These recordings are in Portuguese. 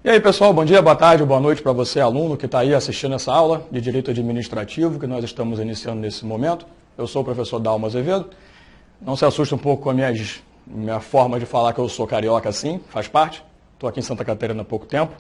E aí, pessoal, bom dia, boa tarde, boa noite para você, aluno que está aí assistindo essa aula de Direito Administrativo que nós estamos iniciando nesse momento. Eu sou o professor Dalmo Azevedo. Não se assuste um pouco com a minha forma de falar que eu sou carioca assim, faz parte. Estou aqui em Santa Catarina há pouco tempo,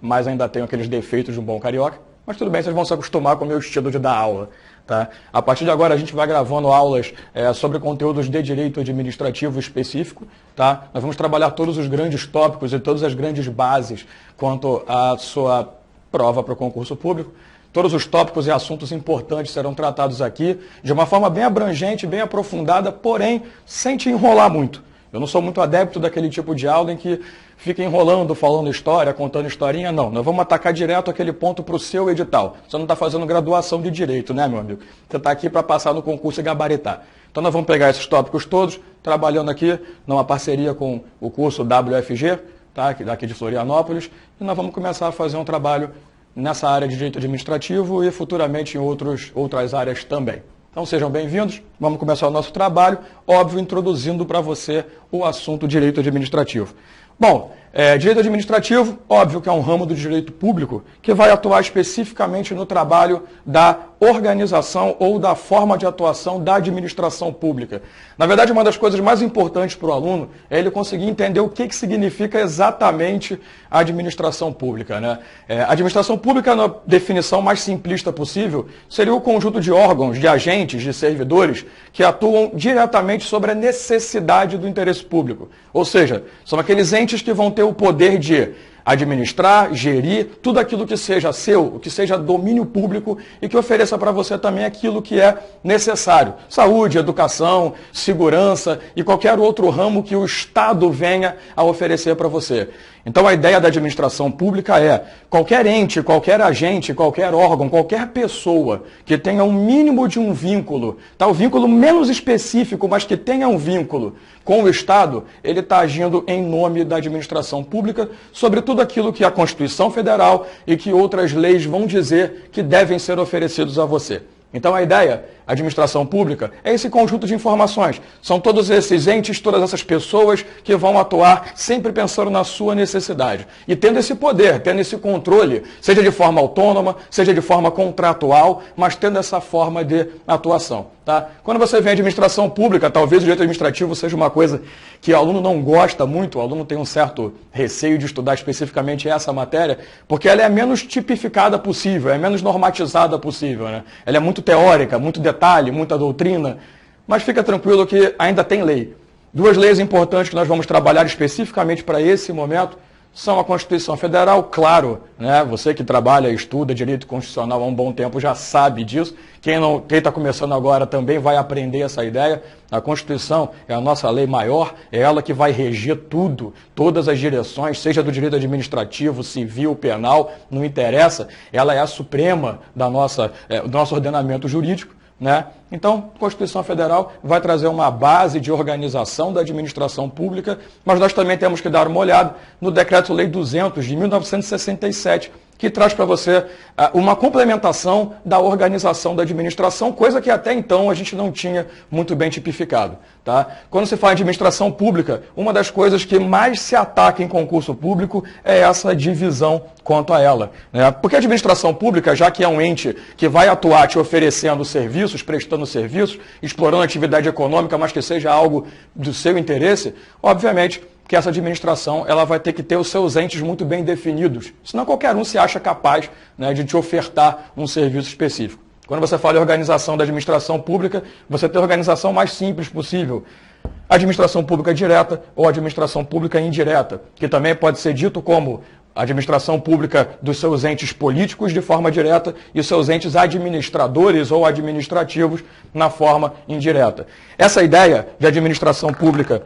mas ainda tenho aqueles defeitos de um bom carioca. Mas tudo bem, vocês vão se acostumar com o meu estilo de dar aula. Tá? A partir de agora a gente vai gravando aulas sobre conteúdos de direito administrativo específico. Tá? Nós vamos trabalhar todos os grandes tópicos e todas as grandes bases quanto à sua prova para o concurso público. Todos os tópicos e assuntos importantes serão tratados aqui de uma forma bem abrangente, bem aprofundada, porém sem te enrolar muito. Eu não sou muito adepto daquele tipo de aula em que fica enrolando, falando história, contando historinha, não. Nós vamos atacar direto aquele ponto para o seu edital. Você não está fazendo graduação de direito, né, meu amigo? Você está aqui para passar no concurso e gabaritar. Então nós vamos pegar esses tópicos todos, trabalhando aqui numa parceria com o curso WFG, tá, daqui de Florianópolis, e nós vamos começar a fazer um trabalho nessa área de direito administrativo e futuramente em outras áreas também. Então sejam bem-vindos, vamos começar o nosso trabalho, óbvio, introduzindo para você o assunto direito administrativo. Bom, direito administrativo, óbvio que é um ramo do direito público que vai atuar especificamente no trabalho da organização ou da forma de atuação da administração pública. Na verdade, uma das coisas mais importantes para o aluno é ele conseguir entender o que significa exatamente a administração pública, né? A administração pública, na definição mais simplista possível, seria o conjunto de órgãos, de agentes, de servidores que atuam diretamente sobre a necessidade do interesse público. Ou seja, são aqueles entes que vão ter o poder de administrar, gerir, tudo aquilo que seja seu, que seja domínio público e que ofereça para você também aquilo que é necessário. Saúde, educação, segurança e qualquer outro ramo que o Estado venha a oferecer para você. Então a ideia da administração pública é qualquer ente, qualquer agente, qualquer órgão, qualquer pessoa que tenha um mínimo de um vínculo, tá? O vínculo menos específico, mas que tenha um vínculo com o Estado, ele está agindo em nome da administração pública sobre tudo aquilo que a Constituição Federal e que outras leis vão dizer que devem ser oferecidos a você. Então a ideia, a administração pública, é esse conjunto de informações. São todos esses entes, todas essas pessoas que vão atuar sempre pensando na sua necessidade. E tendo esse poder, tendo esse controle, seja de forma autônoma, seja de forma contratual, mas tendo essa forma de atuação. Tá? Quando você vem à administração pública, talvez o direito administrativo seja uma coisa que o aluno não gosta muito, o aluno tem um certo receio de estudar especificamente essa matéria, porque ela é a menos tipificada possível, é a menos normatizada possível, né? Ela é muito teórica, muito detalhe, muita doutrina, mas fica tranquilo que ainda tem lei. Duas leis importantes que nós vamos trabalhar especificamente para esse momento são a Constituição Federal, claro, né? Você que trabalha e estuda direito constitucional há um bom tempo já sabe disso. Quem está começando agora também vai aprender essa ideia. A Constituição é a nossa lei maior, é ela que vai reger tudo, todas as direções, seja do direito administrativo, civil, penal, não interessa. Ela é a suprema do nosso ordenamento jurídico. Né? Então, a Constituição Federal vai trazer uma base de organização da administração pública, mas nós também temos que dar uma olhada no Decreto-Lei 200 de 1967, que traz para você uma complementação da organização da administração, coisa que até então a gente não tinha muito bem tipificado. Tá? Quando se fala em administração pública, uma das coisas que mais se ataca em concurso público é essa divisão quanto a ela. Né? Porque a administração pública, já que é um ente que vai atuar te oferecendo serviços, prestando serviços, explorando atividade econômica, mas que seja algo do seu interesse, obviamente que essa administração ela vai ter que ter os seus entes muito bem definidos. Senão qualquer um se acha capaz, né, de te ofertar um serviço específico. Quando você fala em organização da administração pública, você tem a organização mais simples possível. Administração pública direta ou administração pública indireta, que também pode ser dito como administração pública dos seus entes políticos de forma direta e os seus entes administradores ou administrativos na forma indireta. Essa ideia de administração pública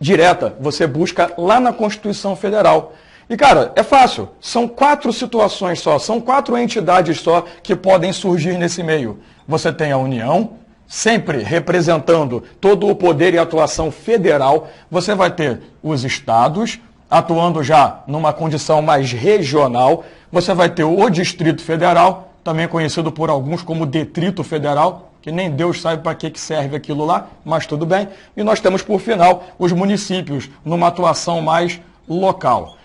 direta, você busca lá na Constituição Federal. E, cara, é fácil. São 4 situações só, são 4 entidades só que podem surgir nesse meio. Você tem a União, sempre representando todo o poder e atuação federal. Você vai ter os estados, atuando já numa condição mais regional. Você vai ter o Distrito Federal, também conhecido por alguns como Detrito Federal, que nem Deus sabe para que serve aquilo lá, mas tudo bem. E nós temos, por final, os municípios, numa atuação mais local.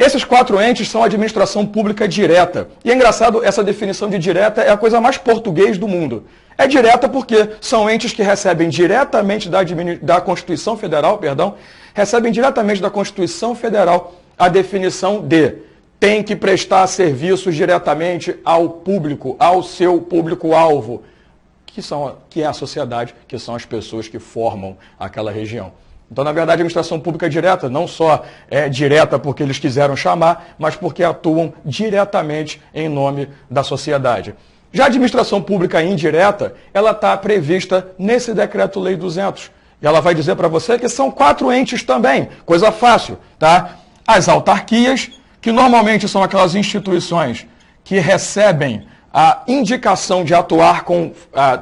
Esses 4 entes são a administração pública direta. E é engraçado, essa definição de direta é a coisa mais português do mundo. É direta porque são entes que recebem diretamente da Constituição Federal, recebem diretamente da Constituição Federal a definição de tem que prestar serviços diretamente ao público, ao seu público-alvo, que é a sociedade, que são as pessoas que formam aquela região. Então, na verdade, a administração pública direta não só é direta porque eles quiseram chamar, mas porque atuam diretamente em nome da sociedade. Já a administração pública indireta, ela está prevista nesse Decreto-Lei 200. E ela vai dizer para você que são 4 entes também, coisa fácil, tá? As autarquias, que normalmente são aquelas instituições que recebem a indicação de atuar com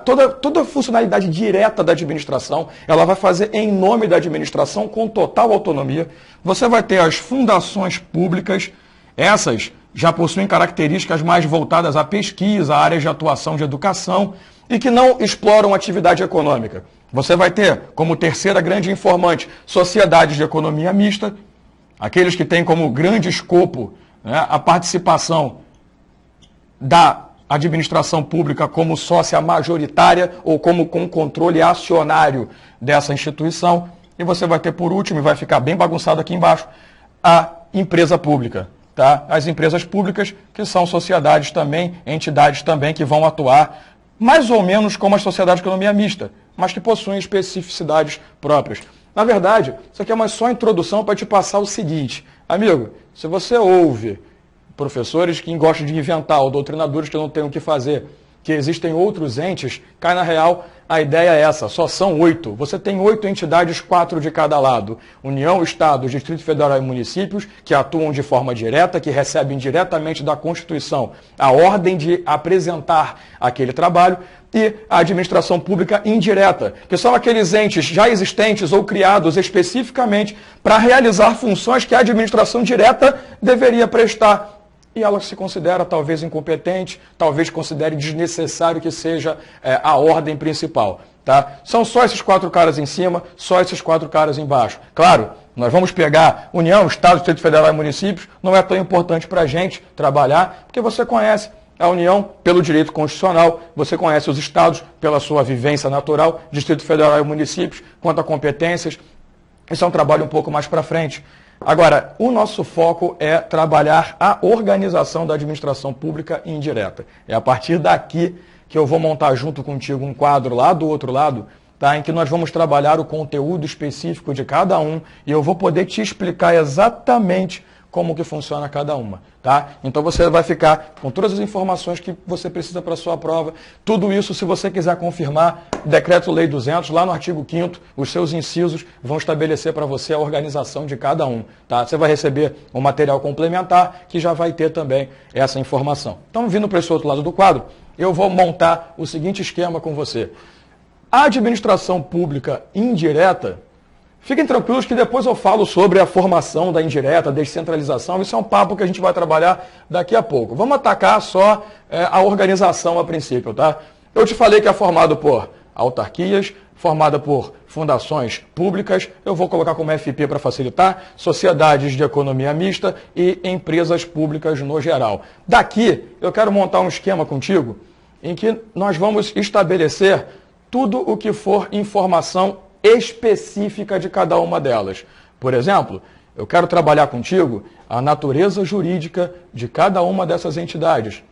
toda a funcionalidade direta da administração, ela vai fazer em nome da administração com total autonomia. Você vai ter as fundações públicas, essas já possuem características mais voltadas à pesquisa, à área de atuação de educação e que não exploram atividade econômica. Você vai ter, como terceira grande informante, sociedades de economia mista, aqueles que têm como grande escopo, né, a participação da administração pública como sócia majoritária ou como com controle acionário dessa instituição. E você vai ter, por último, e vai ficar bem bagunçado aqui embaixo, a empresa pública. Tá? As empresas públicas, que são sociedades também, entidades também que vão atuar mais ou menos como as sociedades de economia mista, mas que possuem especificidades próprias. Na verdade, isso aqui é uma só introdução para te passar o seguinte. Amigo, se você ouve professores que gostam de inventar, ou doutrinadores que não têm o que fazer, que existem outros entes, cai na real, a ideia é essa, só são 8. Você tem 8 entidades, 4 de cada lado. União, Estado, Distrito Federal e municípios, que atuam de forma direta, que recebem diretamente da Constituição a ordem de apresentar aquele trabalho, e a administração pública indireta, que são aqueles entes já existentes ou criados especificamente para realizar funções que a administração direta deveria prestar. E ela se considera talvez incompetente, talvez considere desnecessário que seja a ordem principal. Tá? São só esses 4 caras em cima, só esses 4 caras embaixo. Claro, nós vamos pegar União, Estado, Distrito Federal e municípios, não é tão importante para a gente trabalhar, porque você conhece a União pelo direito constitucional, você conhece os estados pela sua vivência natural, Distrito Federal e municípios, quanto a competências. Isso é um trabalho um pouco mais para frente. Agora, o nosso foco é trabalhar a organização da administração pública indireta. É a partir daqui que eu vou montar junto contigo um quadro lá do outro lado, tá, em que nós vamos trabalhar o conteúdo específico de cada um e eu vou poder te explicar exatamente como que funciona cada uma, tá? Então você vai ficar com todas as informações que você precisa para a sua prova. Tudo isso, se você quiser confirmar, Decreto-Lei 200, lá no artigo 5º, os seus incisos vão estabelecer para você a organização de cada um, tá? Você vai receber um material complementar que já vai ter também essa informação. Então, vindo para esse outro lado do quadro, eu vou montar o seguinte esquema com você. A administração pública indireta, fiquem tranquilos que depois eu falo sobre a formação da indireta, descentralização. Isso é um papo que a gente vai trabalhar daqui a pouco. Vamos atacar só a organização a princípio, tá? Eu te falei que é formado por autarquias, formada por fundações públicas, eu vou colocar como FP para facilitar, sociedades de economia mista e empresas públicas no geral. Daqui, eu quero montar um esquema contigo em que nós vamos estabelecer tudo o que for informação específica de cada uma delas. Por exemplo, eu quero trabalhar contigo a natureza jurídica de cada uma dessas entidades.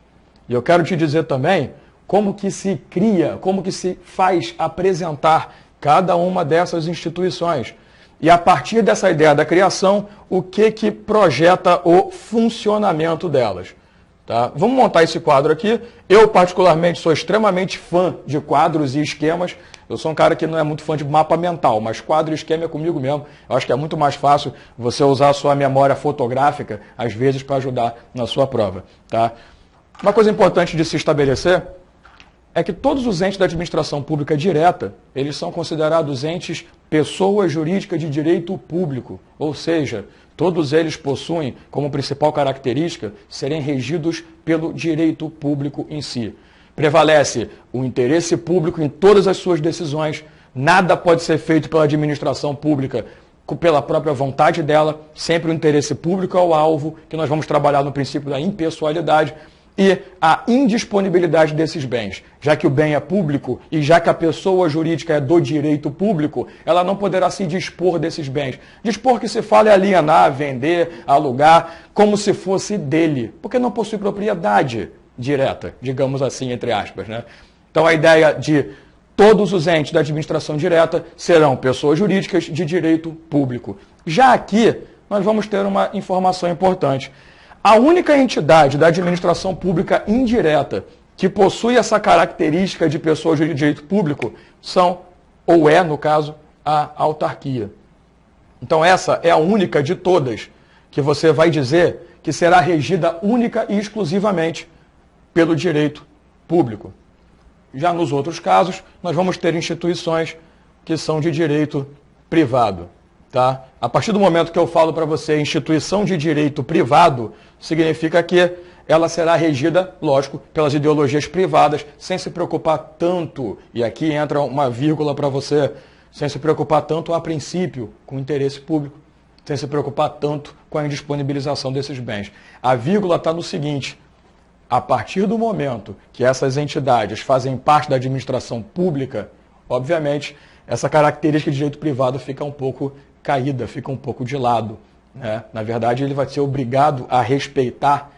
E eu quero te dizer também como que se cria, como que se faz apresentar cada uma dessas instituições. E a partir dessa ideia da criação, o que projeta o funcionamento delas. Tá? Vamos montar esse quadro aqui. Eu, particularmente, sou extremamente fã de quadros e esquemas. Eu sou um cara que não é muito fã de mapa mental, mas quadro e esquema é comigo mesmo. Eu acho que é muito mais fácil você usar a sua memória fotográfica, às vezes, para ajudar na sua prova. Tá? Uma coisa importante de se estabelecer é que todos os entes da administração pública direta, eles são considerados entes pessoas jurídicas de direito público, ou seja, todos eles possuem como principal característica serem regidos pelo direito público em si. Prevalece o interesse público em todas as suas decisões, nada pode ser feito pela administração pública pela própria vontade dela, sempre o interesse público é o alvo, que nós vamos trabalhar no princípio da impessoalidade, e a indisponibilidade desses bens. Já que o bem é público e já que a pessoa jurídica é do direito público, ela não poderá se dispor desses bens. Dispor que se fala é alienar, vender, alugar, como se fosse dele, porque não possui propriedade direta, digamos assim, entre aspas, né? Então a ideia de todos os entes da administração direta serão pessoas jurídicas de direito público. Já aqui, nós vamos ter uma informação importante. A única entidade da administração pública indireta que possui essa característica de pessoa de direito público são, ou é, no caso, a autarquia. Então essa é a única de todas que você vai dizer que será regida única e exclusivamente pelo direito público. Já nos outros casos, nós vamos ter instituições que são de direito privado. Tá? A partir do momento que eu falo para você instituição de direito privado, significa que ela será regida, lógico, pelas ideologias privadas, sem se preocupar tanto, e aqui entra uma vírgula para você, sem se preocupar tanto a princípio com o interesse público, sem se preocupar tanto com a indisponibilização desses bens. A vírgula está no seguinte: a partir do momento que essas entidades fazem parte da administração pública, obviamente, essa característica de direito privado fica um pouco caída, fica um pouco de lado, né? Na verdade, ele vai ser obrigado a respeitar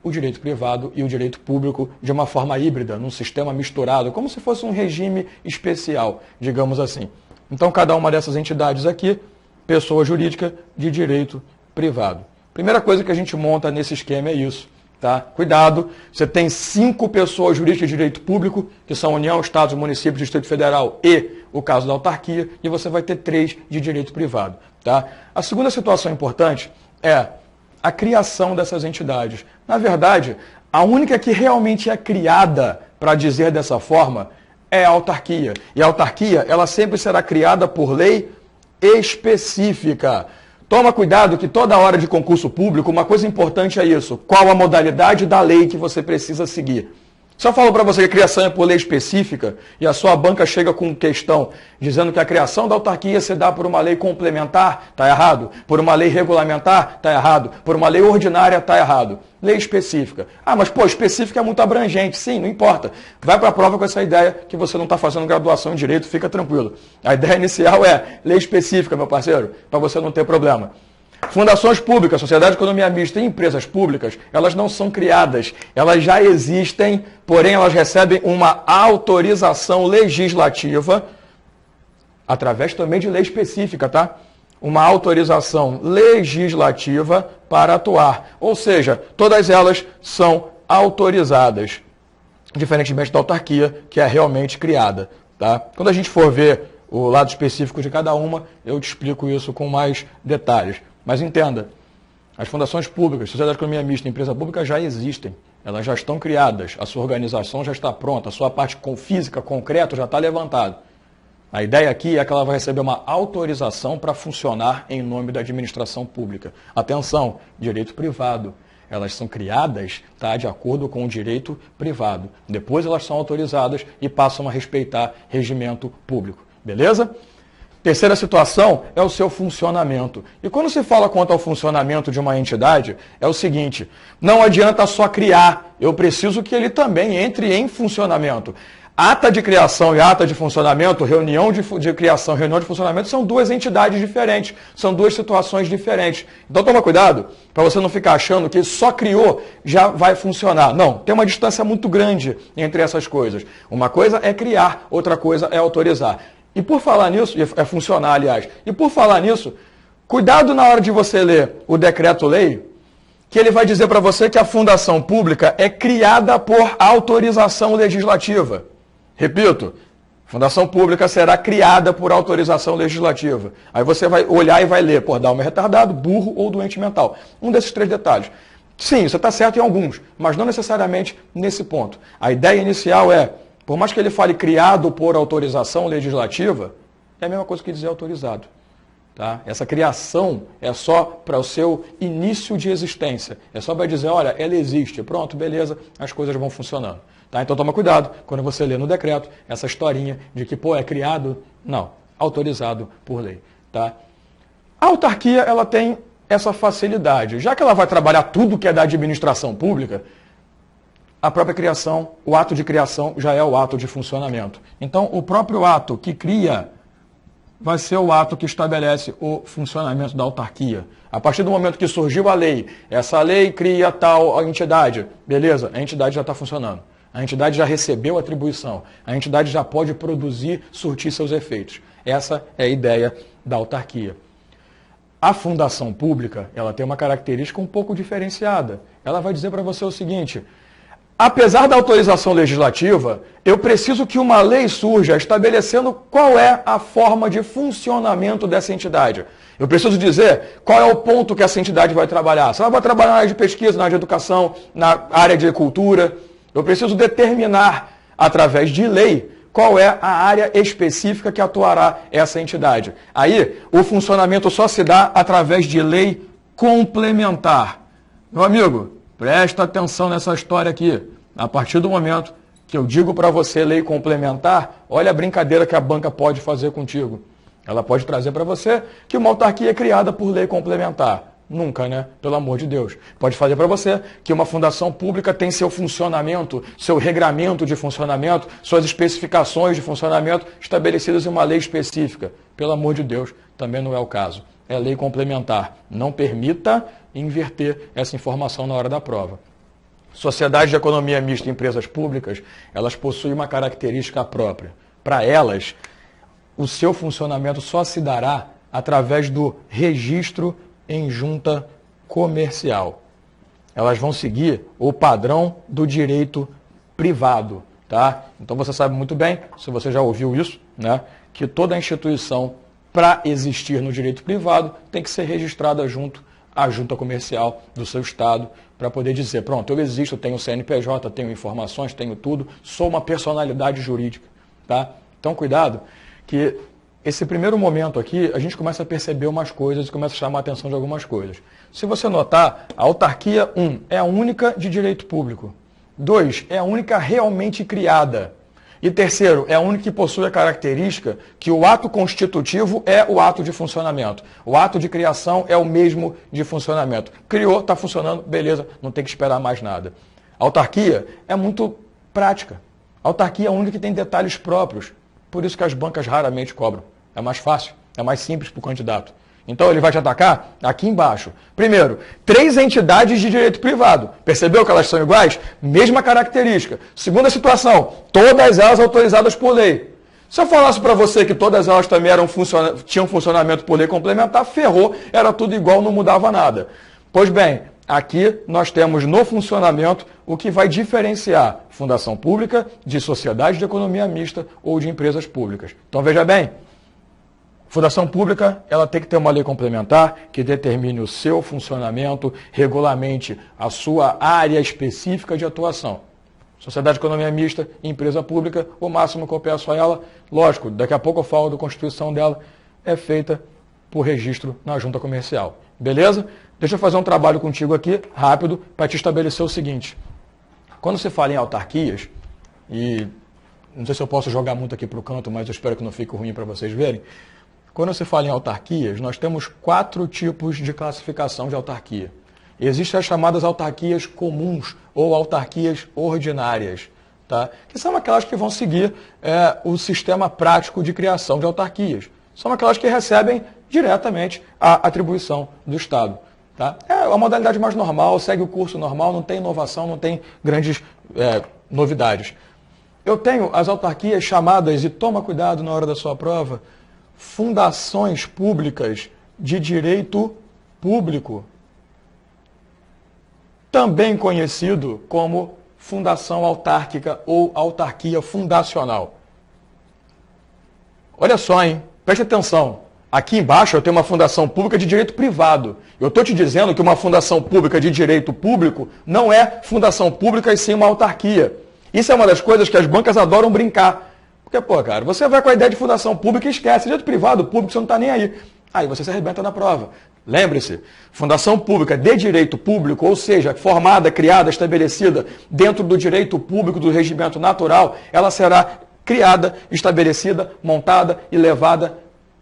o direito privado e o direito público de uma forma híbrida, num sistema misturado, como se fosse um regime especial, digamos assim. Então, cada uma dessas entidades aqui, pessoa jurídica de direito privado. Primeira coisa que a gente monta nesse esquema é isso. Tá? Cuidado, você tem 5 pessoas jurídicas de direito público, que são União, Estados, Municípios, Distrito Federal e o caso da autarquia, e você vai ter 3 de direito privado. Tá? A segunda situação importante é a criação dessas entidades. Na verdade, a única que realmente é criada, para dizer dessa forma, é a autarquia. E a autarquia, ela sempre será criada por lei específica. Toma cuidado que toda hora de concurso público, uma coisa importante é isso. Qual a modalidade da lei que você precisa seguir? Se eu falo para você que a criação é por lei específica e a sua banca chega com questão dizendo que a criação da autarquia se dá por uma lei complementar, está errado. Por uma lei regulamentar, está errado. Por uma lei ordinária, está errado. Lei específica. Ah, mas pô, específica é muito abrangente. Sim, não importa. Vai para a prova com essa ideia que você não está fazendo graduação em direito, fica tranquilo. A ideia inicial é lei específica, meu parceiro, para você não ter problema. Fundações públicas, sociedade de economia mista e empresas públicas, elas não são criadas, elas já existem, porém elas recebem uma autorização legislativa, através também de lei específica, tá? Uma autorização legislativa para atuar. Ou seja, todas elas são autorizadas, diferentemente da autarquia, que é realmente criada, tá? Quando a gente for ver o lado específico de cada uma, eu te explico isso com mais detalhes. Mas entenda, as fundações públicas, sociedade de economia mista e empresa pública já existem. Elas já estão criadas, a sua organização já está pronta, a sua parte física, concreta, já está levantada. A ideia aqui é que ela vai receber uma autorização para funcionar em nome da administração pública. Atenção, direito privado. Elas são criadas, tá, de acordo com o direito privado. Depois elas são autorizadas e passam a respeitar regimento público. Beleza? Terceira situação é o seu funcionamento. E quando se fala quanto ao funcionamento de uma entidade, é o seguinte: não adianta só criar, eu preciso que ele também entre em funcionamento. Ata de criação e ata de funcionamento, reunião de criação e reunião de funcionamento são 2 entidades diferentes, são 2 situações diferentes. Então toma cuidado para você não ficar achando que só criou já vai funcionar. Não, tem uma distância muito grande entre essas coisas. Uma coisa é criar, outra coisa é autorizar. E por falar nisso, é funcionar, aliás, e por falar nisso, cuidado na hora de você ler o decreto-lei, que ele vai dizer para você que a fundação pública é criada por autorização legislativa. Repito, fundação pública será criada por autorização legislativa. Aí você vai olhar e vai ler, pô, Dalma é retardado, burro ou doente mental. Um desses 3 detalhes. Sim, você está certo em alguns, mas não necessariamente nesse ponto. A ideia inicial é, por mais que ele fale criado por autorização legislativa, é a mesma coisa que dizer autorizado. Tá? Essa criação é só para o seu início de existência. É só para dizer, olha, ela existe. Pronto, beleza, as coisas vão funcionando. Tá? Então toma cuidado quando você lê no decreto essa historinha de que, pô, é criado. Não, autorizado por lei. Tá? A autarquia ela tem essa facilidade. Já que ela vai trabalhar tudo que é da administração pública, a própria criação, o ato de criação já é o ato de funcionamento. Então, o próprio ato que cria vai ser o ato que estabelece o funcionamento da autarquia. A partir do momento que surgiu a lei, essa lei cria tal entidade, beleza, a entidade já está funcionando. A entidade já recebeu atribuição, a entidade já pode produzir, surtir seus efeitos. Essa é a ideia da autarquia. A fundação pública, ela tem uma característica um pouco diferenciada. Ela vai dizer para você o seguinte: apesar da autorização legislativa, eu preciso que uma lei surja estabelecendo qual é a forma de funcionamento dessa entidade. Eu preciso dizer qual é o ponto que essa entidade vai trabalhar. Se ela vai trabalhar na área de pesquisa, na área de educação, na área de cultura, eu preciso determinar, através de lei, qual é a área específica que atuará essa entidade. Aí, o funcionamento só se dá através de lei complementar. Meu amigo, presta atenção nessa história aqui. A partir do momento que eu digo para você lei complementar, olha a brincadeira que a banca pode fazer contigo. Ela pode trazer para você que uma autarquia é criada por lei complementar. Nunca, né? Pelo amor de Deus. Pode fazer para você que uma fundação pública tem seu funcionamento, seu regramento de funcionamento, suas especificações de funcionamento estabelecidas em uma lei específica. Pelo amor de Deus, também não é o caso. É lei complementar. Não permita inverter essa informação na hora da prova. Sociedades de economia mista e empresas públicas, elas possuem uma característica própria. Para elas, o seu funcionamento só se dará através do registro em junta comercial. Elas vão seguir o padrão do direito privado, tá? Então você sabe muito bem, se você já ouviu isso, né, que toda instituição, para existir no direito privado, tem que ser registrada junto à junta comercial do seu estado, para poder dizer, pronto, eu existo, tenho CNPJ, tenho informações, tenho tudo, sou uma personalidade jurídica, tá? Então cuidado, que esse primeiro momento aqui, a gente começa a perceber umas coisas e começa a chamar a atenção de algumas coisas. Se você notar, a autarquia, 1, é a única de direito público. 2, é a única realmente criada. E terceiro, é a única que possui a característica que o ato constitutivo é o ato de funcionamento. O ato de criação é o mesmo de funcionamento. Criou, está funcionando, beleza, não tem que esperar mais nada. A autarquia é muito prática. A autarquia é a única que tem detalhes próprios. Por isso que as bancas raramente cobram. É mais fácil, é mais simples para o candidato. Então ele vai te atacar aqui embaixo. Primeiro, 3 entidades de direito privado. Percebeu que elas são iguais? Mesma característica. Segunda situação, todas elas autorizadas por lei. Se eu falasse para você que todas elas também tinham funcionamento por lei complementar, ferrou, era tudo igual, não mudava nada. Pois bem, aqui nós temos no funcionamento o que vai diferenciar fundação pública de sociedade de economia mista ou de empresas públicas. Então veja bem, fundação pública, ela tem que ter uma lei complementar que determine o seu funcionamento, regulamente a sua área específica de atuação. Sociedade de economia mista, empresa pública, o máximo que eu peço a ela, lógico, daqui a pouco eu falo da constituição dela, é feita por registro na junta comercial. Beleza? Deixa eu fazer um trabalho contigo aqui, rápido, para te estabelecer o seguinte. Quando se fala em autarquias, e não sei se eu posso jogar muito aqui para o canto, mas eu espero que não fique ruim para vocês verem. Quando se fala em autarquias, nós temos 4 tipos de classificação de autarquia. Existem as chamadas autarquias comuns ou autarquias ordinárias, tá? Que são aquelas que vão seguir o sistema prático de criação de autarquias. São aquelas que recebem diretamente a atribuição do Estado. Tá? É a modalidade mais normal, segue o curso normal, não tem inovação, não tem grandes novidades. Eu tenho as autarquias chamadas, e toma cuidado na hora da sua prova, fundações públicas de direito público, também conhecido como fundação autárquica ou autarquia fundacional. Olha só, hein? Preste atenção. Aqui embaixo eu tenho uma fundação pública de direito privado. Eu estou te dizendo que uma fundação pública de direito público não é fundação pública e sim uma autarquia. Isso é uma das coisas que as bancas adoram brincar. Porque, pô, cara, você vai com a ideia de fundação pública e esquece. Direito privado, público, você não está nem aí. Aí você se arrebenta na prova. Lembre-se, fundação pública de direito público, ou seja, formada, criada, estabelecida dentro do direito público, do regimento natural, ela será criada, estabelecida, montada e levada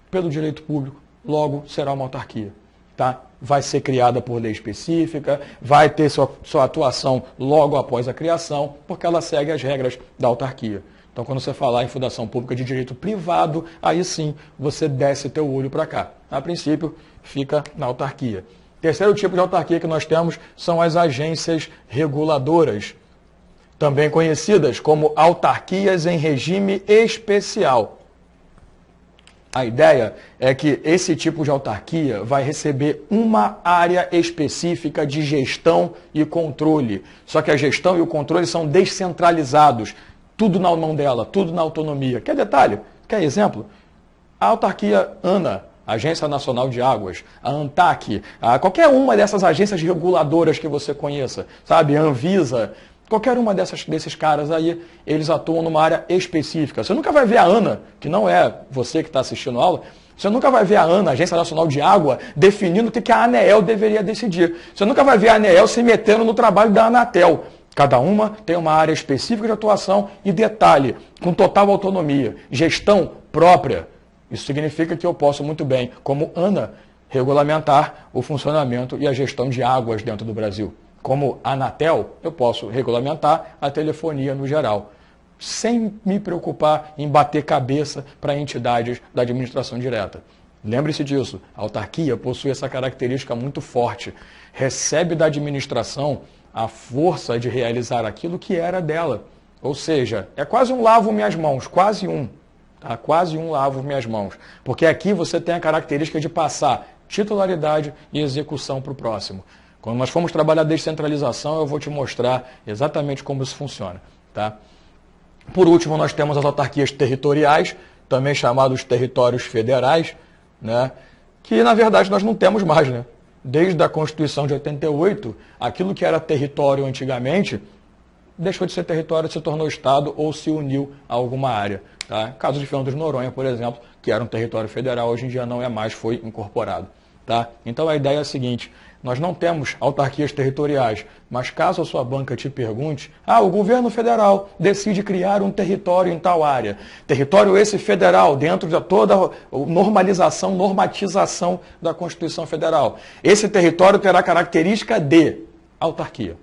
pelo direito público. logo será uma autarquia. Tá? Vai ser criada por lei específica, vai ter sua atuação logo após a criação, porque ela segue as regras da autarquia. Então, quando você falar em fundação pública de direito privado, aí sim você desce teu olho para cá. A princípio, fica na autarquia. Terceiro tipo de autarquia que nós temos são as agências reguladoras, também conhecidas como autarquias em regime especial. A ideia é que esse tipo de autarquia vai receber uma área específica de gestão e controle. Só que a gestão e o controle são descentralizados. Tudo na mão dela, tudo na autonomia. Quer detalhe? Quer exemplo? A autarquia ANA, Agência Nacional de Águas, a ANTAC, qualquer uma dessas agências reguladoras que você conheça, sabe? A Anvisa, qualquer uma desses caras aí, eles atuam numa área específica. Você nunca vai ver a ANA, que não é você que está assistindo a aula, você nunca vai ver a ANA, Agência Nacional de Água, definindo o que a ANEEL deveria decidir. Você nunca vai ver a ANEEL se metendo no trabalho da Anatel. Cada uma tem uma área específica de atuação e detalhe, com total autonomia, gestão própria. Isso significa que eu posso muito bem, como ANA, regulamentar o funcionamento e a gestão de águas dentro do Brasil. Como Anatel, eu posso regulamentar a telefonia no geral, sem me preocupar em bater cabeça para entidades da administração direta. Lembre-se disso, a autarquia possui essa característica muito forte. Recebe da administração a força de realizar aquilo que era dela. Ou seja, é quase um lavo minhas mãos, quase um. Tá? Quase um lavo minhas mãos. Porque aqui você tem a característica de passar titularidade e execução para o próximo. Quando nós formos trabalhar descentralização, eu vou te mostrar exatamente como isso funciona. Tá? Por último, nós temos as autarquias territoriais, também chamados territórios federais, né? Que na verdade nós não temos mais, né? Desde a Constituição de 88, aquilo que era território antigamente deixou de ser território, se tornou Estado ou se uniu a alguma área. Tá? Caso de Fernando de Noronha, por exemplo, que era um território federal, hoje em dia não é mais, foi incorporado. Tá? Então a ideia é a seguinte, nós não temos autarquias territoriais, mas caso a sua banca te pergunte, o governo federal decide criar um território em tal área. Território esse federal, dentro de toda a normatização da Constituição Federal. Esse território terá característica de autarquia.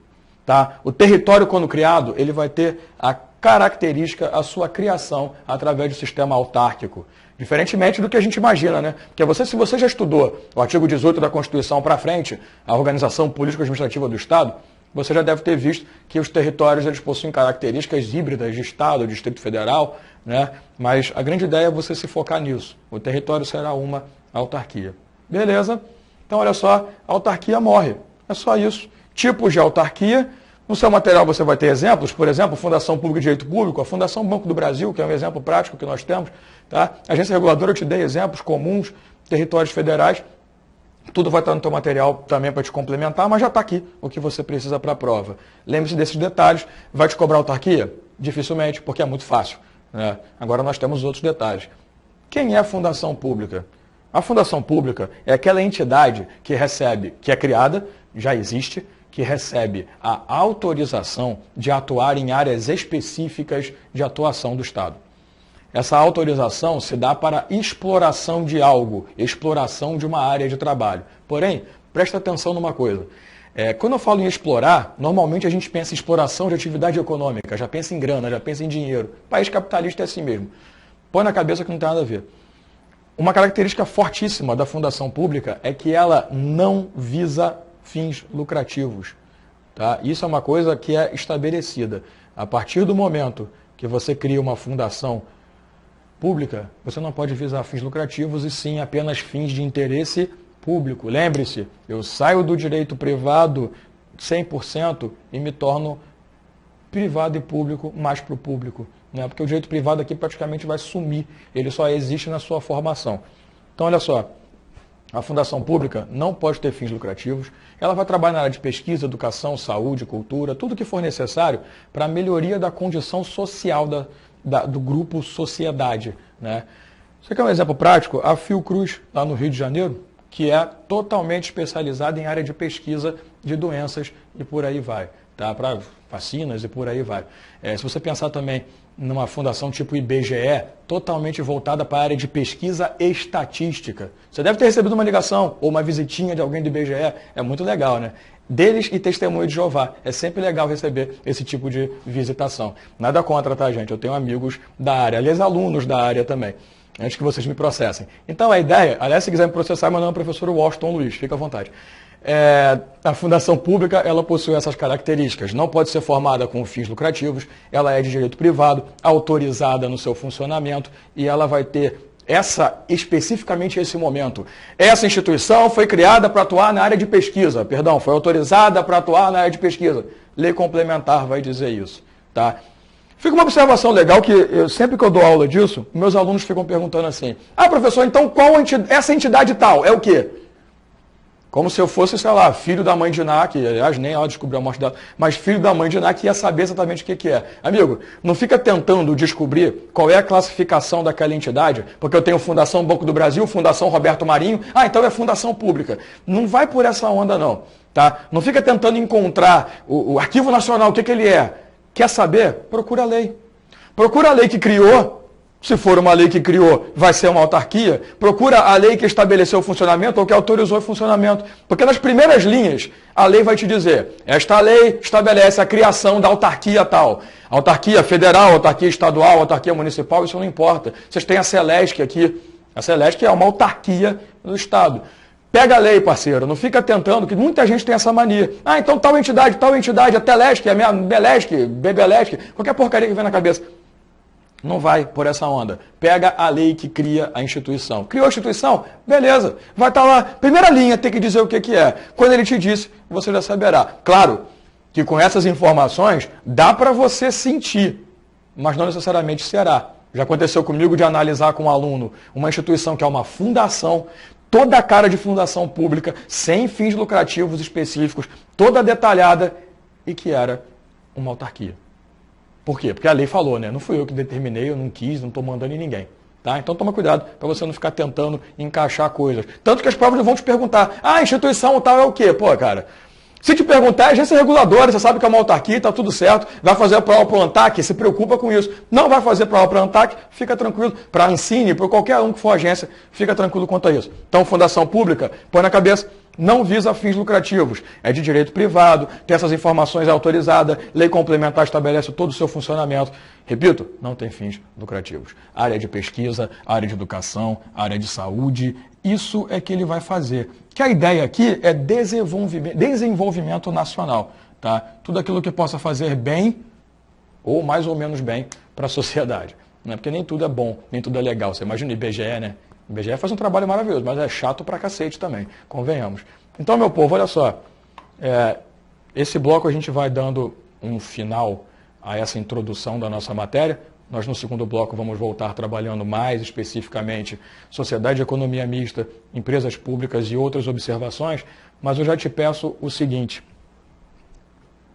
Tá? O território, quando criado, ele vai ter a característica, a sua criação através do sistema autárquico. Diferentemente do que a gente imagina, né? Porque se você já estudou o artigo 18 da Constituição para frente, a organização político-administrativa do Estado, você já deve ter visto que os territórios eles possuem características híbridas de Estado, Distrito Federal, né? Mas a grande ideia é você se focar nisso. O território será uma autarquia. Beleza? Então, olha só, a autarquia morre. É só isso. Tipos de autarquia. No seu material você vai ter exemplos, por exemplo, Fundação Pública de Direito Público, a Fundação Banco do Brasil, que é um exemplo prático que nós temos. Tá? Agência Reguladora, eu te dei exemplos comuns, territórios federais. Tudo vai estar no teu material também para te complementar, mas já está aqui o que você precisa para a prova. Lembre-se desses detalhes. Vai te cobrar autarquia? Dificilmente, porque é muito fácil. Né? Agora nós temos outros detalhes. Quem é a Fundação Pública? A Fundação Pública é aquela entidade que recebe, que é criada, já existe, que recebe a autorização de atuar em áreas específicas de atuação do Estado. Essa autorização se dá para exploração de algo, exploração de uma área de trabalho. Porém, presta atenção numa coisa. Quando eu falo em explorar, normalmente a gente pensa em exploração de atividade econômica, já pensa em grana, já pensa em dinheiro. O país capitalista é assim mesmo. Põe na cabeça que não tem nada a ver. Uma característica fortíssima da fundação pública é que ela não visa fins lucrativos. Tá? Isso é uma coisa que é estabelecida. A partir do momento que você cria uma fundação pública, você não pode visar fins lucrativos e sim apenas fins de interesse público. Lembre-se, eu saio do direito privado 100% e me torno privado e público mais para o público. Né? Porque o direito privado aqui praticamente vai sumir. Ele só existe na sua formação. Então, olha só. A fundação pública não pode ter fins lucrativos. Ela vai trabalhar na área de pesquisa, educação, saúde, cultura, tudo que for necessário para a melhoria da condição social do grupo sociedade. Né? Você quer um exemplo prático? A Fiocruz, lá no Rio de Janeiro, que é totalmente especializada em área de pesquisa de doenças e por aí vai. tá? Para vacinas e por aí vai. Se você pensar também numa fundação tipo IBGE, totalmente voltada para a área de pesquisa e estatística. Você deve ter recebido uma ligação ou uma visitinha de alguém do IBGE, é muito legal, né? Deles e Testemunho de Jeová. É sempre legal receber esse tipo de visitação. Nada contra, tá, gente? Eu tenho amigos da área, aliás, alunos da área também, antes que vocês me processem. Então, a ideia, aliás, se quiser me processar, meu nome é professor Washington Luiz, fica à vontade. A fundação pública, ela possui essas características. Não pode ser formada com fins lucrativos, ela é de direito privado, autorizada no seu funcionamento e ela vai ter especificamente esse momento. Essa instituição foi criada para atuar na área de pesquisa, foi autorizada para atuar na área de pesquisa. Lei complementar vai dizer isso, tá? Fica uma observação legal que sempre que eu dou aula disso, meus alunos ficam perguntando assim: professor, então essa entidade tal é o quê? Como se eu fosse, sei lá, filho da mãe de Iná, que aliás nem ela descobriu a morte dela, mas filho da mãe de Iná que ia saber exatamente o que é. Amigo, não fica tentando descobrir qual é a classificação daquela entidade, porque eu tenho Fundação Banco do Brasil, Fundação Roberto Marinho, então é fundação pública. Não vai por essa onda não, tá? Não fica tentando encontrar o Arquivo Nacional, o que ele é. Quer saber? Procura a lei. Procura a lei que criou. Se for uma lei que criou, vai ser uma autarquia. Procura a lei que estabeleceu o funcionamento ou que autorizou o funcionamento. Porque nas primeiras linhas, a lei vai te dizer: esta lei estabelece a criação da autarquia tal. Autarquia federal, autarquia estadual, autarquia municipal, isso não importa. Vocês têm a Celesc aqui. A Celesc é uma autarquia do Estado. Pega a lei, parceiro. Não fica tentando, que muita gente tem essa mania. Então tal entidade, a Telesc, a Belesc, Bebelesc, qualquer porcaria que vem na cabeça. Não vai por essa onda. Pega a lei que cria a instituição. Criou a instituição? Beleza. Vai estar lá. Primeira linha, tem que dizer o que é. Quando ele te disse, você já saberá. Claro que com essas informações dá para você sentir, mas não necessariamente será. Já aconteceu comigo de analisar com um aluno uma instituição que é uma fundação, toda a cara de fundação pública, sem fins lucrativos específicos, toda detalhada, e que era uma autarquia. Por quê? Porque a lei falou, né? Não fui eu que determinei, eu não quis, não estou mandando em ninguém. Tá? Então toma cuidado para você não ficar tentando encaixar coisas. Tanto que as provas não vão te perguntar: a instituição tal é o quê? Pô, cara, se te perguntar, é agência reguladora, você sabe que é uma autarquia, está tudo certo, vai fazer a prova para o ANTAC, se preocupa com isso. Não vai fazer prova para o ANTAC, fica tranquilo. Para a Ancine, para qualquer um que for agência, fica tranquilo quanto a isso. Então, fundação pública, põe na cabeça, não visa fins lucrativos, é de direito privado, tem essas informações autorizadas, lei complementar estabelece todo o seu funcionamento. Repito, não tem fins lucrativos. Área de pesquisa, área de educação, área de saúde, isso é que ele vai fazer. Que a ideia aqui é desenvolvimento nacional, tá? Tudo aquilo que possa fazer bem, ou mais ou menos bem, para a sociedade. Né? Porque nem tudo é bom, nem tudo é legal. Você imagina o IBGE, né? O IBGE faz um trabalho maravilhoso, mas é chato pra cacete também, convenhamos. Então, meu povo, olha só, esse bloco a gente vai dando um final a essa introdução da nossa matéria. Nós, no segundo bloco, vamos voltar trabalhando mais especificamente sociedade e economia mista, empresas públicas e outras observações, mas eu já te peço o seguinte: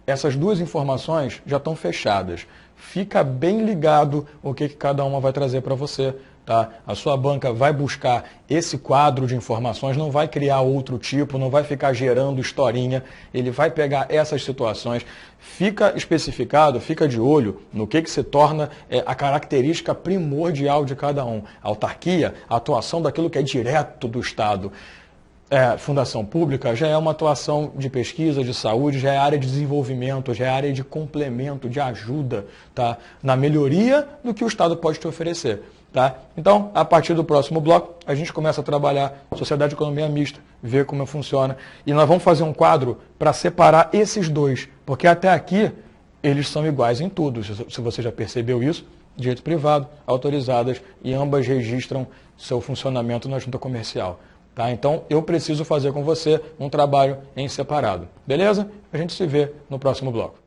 essas duas informações já estão fechadas. Fica bem ligado o que cada uma vai trazer para você. Tá? A sua banca vai buscar esse quadro de informações, não vai criar outro tipo, não vai ficar gerando historinha, ele vai pegar essas situações, fica especificado, fica de olho no que se torna a característica primordial de cada um. A autarquia, a atuação daquilo que é direto do Estado. Fundação pública já é uma atuação de pesquisa, de saúde, já é área de desenvolvimento, já é área de complemento, de ajuda, tá? Na melhoria do que o Estado pode te oferecer. Tá? Então, a partir do próximo bloco, a gente começa a trabalhar sociedade e economia mista, ver como funciona. E nós vamos fazer um quadro para separar esses dois, porque até aqui eles são iguais em tudo. Se você já percebeu isso, direito privado, autorizadas, e ambas registram seu funcionamento na junta comercial. Tá? Então, eu preciso fazer com você um trabalho em separado. Beleza? A gente se vê no próximo bloco.